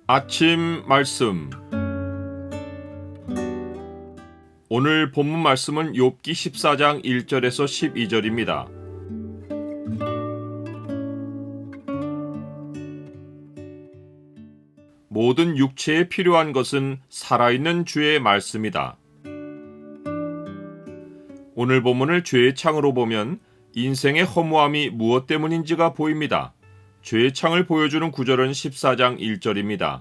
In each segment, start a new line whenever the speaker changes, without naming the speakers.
아침 말씀. 오늘 본문 말씀은 욥기 14장 1절에서 12절입니다. 모든 육체에 필요한 것은 살아있는 주의 말씀이다. 오늘 본문을 죄의 창으로 보면 인생의 허무함이 무엇 때문인지가 보입니다. 죄의 창을 보여주는 구절은 14장 1절입니다.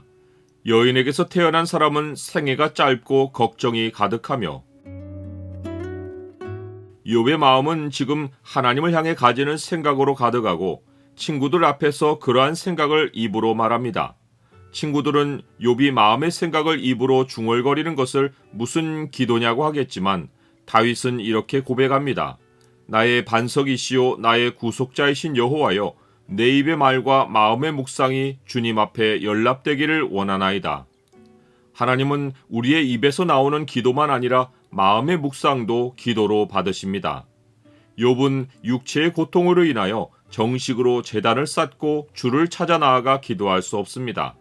여인에게서 태어난 사람은 생애가 짧고 걱정이 가득하며, 욥의 마음은 지금 하나님을 향해 가지는 생각으로 가득하고 친구들 앞에서 그러한 생각을 입으로 말합니다. 친구들은 욥이 마음의 생각을 입으로 중얼거리는 것을 무슨 기도냐고 하겠지만 다윗은 이렇게 고백합니다. 나의 반석이시요 나의 구속자이신 여호와여, 내 입의 말과 마음의 묵상이 주님 앞에 연락되기를 원하나이다. 하나님은 우리의 입에서 나오는 기도만 아니라 마음의 묵상도 기도로 받으십니다. 욥은 육체의 고통으로 인하여 정식으로 제단을 쌓고 주를 찾아 나아가 기도할 수 없습니다.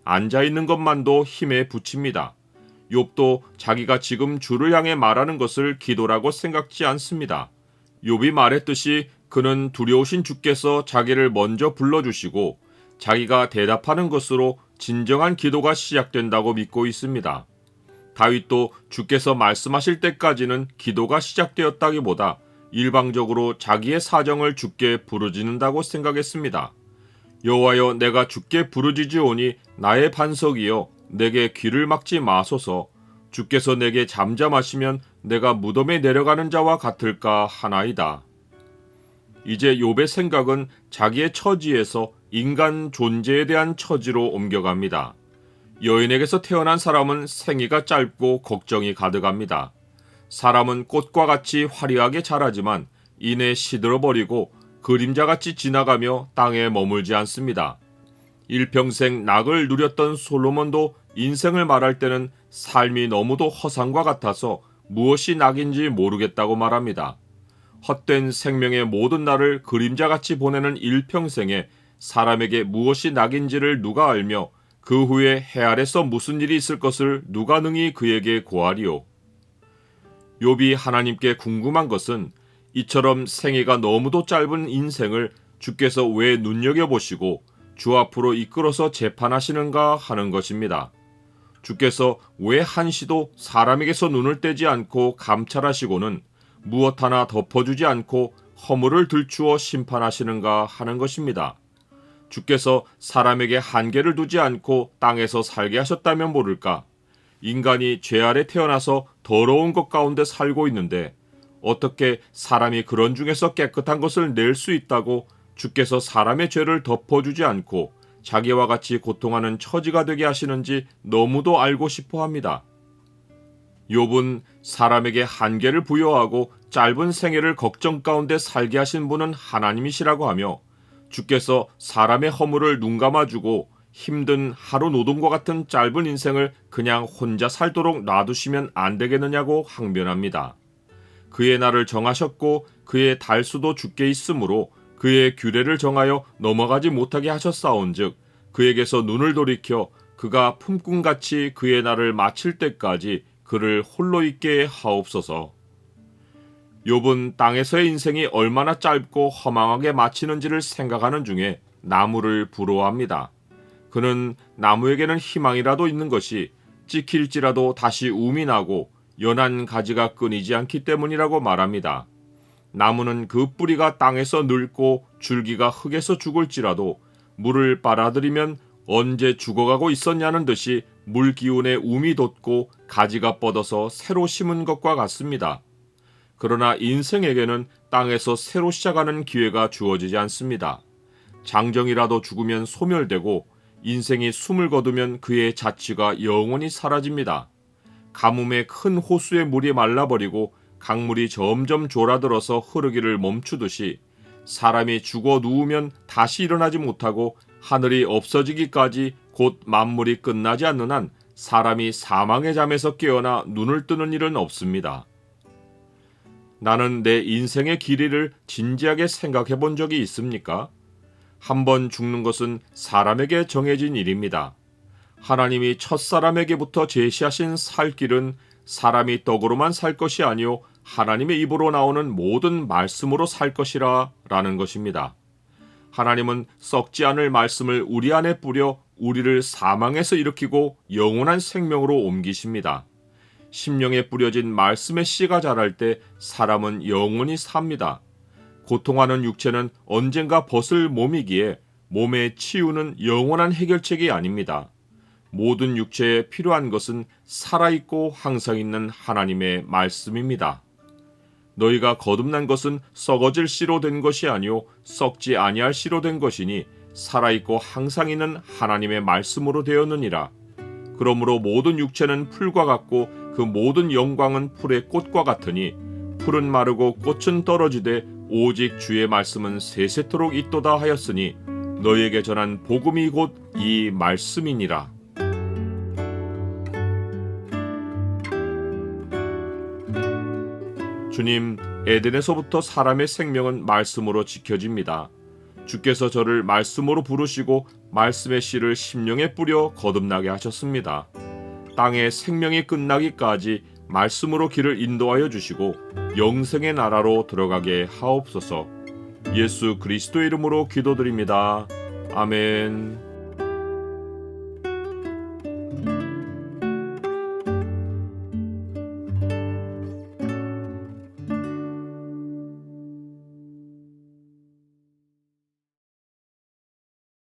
앉아있는 것만도 힘에 부칩니다. 욥도 자기가 지금 주를 향해 말하는 것을 기도라고 생각지 않습니다. 욥이 말했듯이 그는 두려우신 주께서 자기를 먼저 불러주시고 자기가 대답하는 것으로 진정한 기도가 시작된다고 믿고 있습니다. 다윗도 주께서 말씀하실 때까지는 기도가 시작되었다기보다 일방적으로 자기의 사정을 주께 부르짖는다고 생각했습니다. 여호와여, 내가 주께 부르짖으오니 나의 반석이여 내게 귀를 막지 마소서. 주께서 내게 잠잠하시면 내가 무덤에 내려가는 자와 같을까 하나이다. 이제 욥의 생각은 자기의 처지에서 인간 존재에 대한 처지로 옮겨갑니다. 여인에게서 태어난 사람은 생애가 짧고 걱정이 가득합니다. 사람은 꽃과 같이 화려하게 자라지만 이내 시들어버리고 그림자같이 지나가며 땅에 머물지 않습니다. 일평생 낙을 누렸던 솔로몬도 인생을 말할 때는 삶이 너무도 허상과 같아서 무엇이 낙인지 모르겠다고 말합니다. 헛된 생명의 모든 날을 그림자같이 보내는 일평생에 사람에게 무엇이 낙인지를 누가 알며 그 후에 해 아래서 무슨 일이 있을 것을 누가 능히 그에게 고하리요. 욥이 하나님께 궁금한 것은 이처럼 생애가 너무도 짧은 인생을 주께서 왜 눈여겨보시고 주 앞으로 이끌어서 재판하시는가 하는 것입니다. 주께서 왜 한시도 사람에게서 눈을 떼지 않고 감찰하시고는 무엇 하나 덮어주지 않고 허물을 들추어 심판하시는가 하는 것입니다. 주께서 사람에게 한계를 두지 않고 땅에서 살게 하셨다면 모를까? 인간이 죄 아래 태어나서 더러운 것 가운데 살고 있는데 어떻게 사람이 그런 중에서 깨끗한 것을 낼 수 있다고 주께서 사람의 죄를 덮어주지 않고 자기와 같이 고통하는 처지가 되게 하시는지 너무도 알고 싶어 합니다. 욥은 사람에게 한계를 부여하고 짧은 생애를 걱정 가운데 살게 하신 분은 하나님이시라고 하며 주께서 사람의 허물을 눈감아주고 힘든 하루 노동과 같은 짧은 인생을 그냥 혼자 살도록 놔두시면 안 되겠느냐고 항변합니다. 그의 날을 정하셨고 그의 달수도 주께 있으므로 그의 규례를 정하여 넘어가지 못하게 하셨사온즉 그에게서 눈을 돌이켜 그가 품꾼같이 그의 날을 마칠 때까지 그를 홀로 있게 하옵소서. 욥은 땅에서의 인생이 얼마나 짧고 허망하게 마치는지를 생각하는 중에 나무를 부러워합니다. 그는 나무에게는 희망이라도 있는 것이 찍힐지라도 다시 움이 나고 연한 가지가 끊이지 않기 때문이라고 말합니다. 나무는 그 뿌리가 땅에서 늙고 줄기가 흙에서 죽을지라도 물을 빨아들이면 언제 죽어가고 있었냐는 듯이 물 기운에 움이 돋고 가지가 뻗어서 새로 심은 것과 같습니다. 그러나 인생에게는 땅에서 새로 시작하는 기회가 주어지지 않습니다. 장정이라도 죽으면 소멸되고 인생이 숨을 거두면 그의 자취가 영원히 사라집니다. 가뭄에 큰 호수의 물이 말라버리고 강물이 점점 졸아들어서 흐르기를 멈추듯이 사람이 죽어 누우면 다시 일어나지 못하고 하늘이 없어지기까지 곧 만물이 끝나지 않는 한 사람이 사망의 잠에서 깨어나 눈을 뜨는 일은 없습니다. 나는 내 인생의 길이를 진지하게 생각해 본 적이 있습니까? 한 번 죽는 것은 사람에게 정해진 일입니다. 하나님이 첫사람에게부터 제시하신 살 길은 사람이 떡으로만 살 것이 아니요 하나님의 입으로 나오는 모든 말씀으로 살 것이라 라는 것입니다. 하나님은 썩지 않을 말씀을 우리 안에 뿌려 우리를 사망에서 일으키고 영원한 생명으로 옮기십니다. 심령에 뿌려진 말씀의 씨가 자랄 때 사람은 영원히 삽니다. 고통하는 육체는 언젠가 벗을 몸이기에 몸의 치유는 영원한 해결책이 아닙니다. 모든 육체에 필요한 것은 살아있고 항상 있는 하나님의 말씀입니다. 너희가 거듭난 것은 썩어질 씨로 된 것이 아니요 썩지 아니할 씨로 된 것이니 살아있고 항상 있는 하나님의 말씀으로 되었느니라. 그러므로 모든 육체는 풀과 같고 그 모든 영광은 풀의 꽃과 같으니 풀은 마르고 꽃은 떨어지되 오직 주의 말씀은 세세토록 있도다 하였으니 너희에게 전한 복음이 곧 이 말씀이니라. 주님, 에덴에서부터 사람의 생명은 말씀으로 지켜집니다. 주께서 저를 말씀으로 부르시고 말씀의 씨를 심령에 뿌려 거듭나게 하셨습니다. 땅의 생명이 끝나기까지 말씀으로 길을 인도하여 주시고 영생의 나라로 들어가게 하옵소서. 예수 그리스도의 이름으로 기도드립니다. 아멘.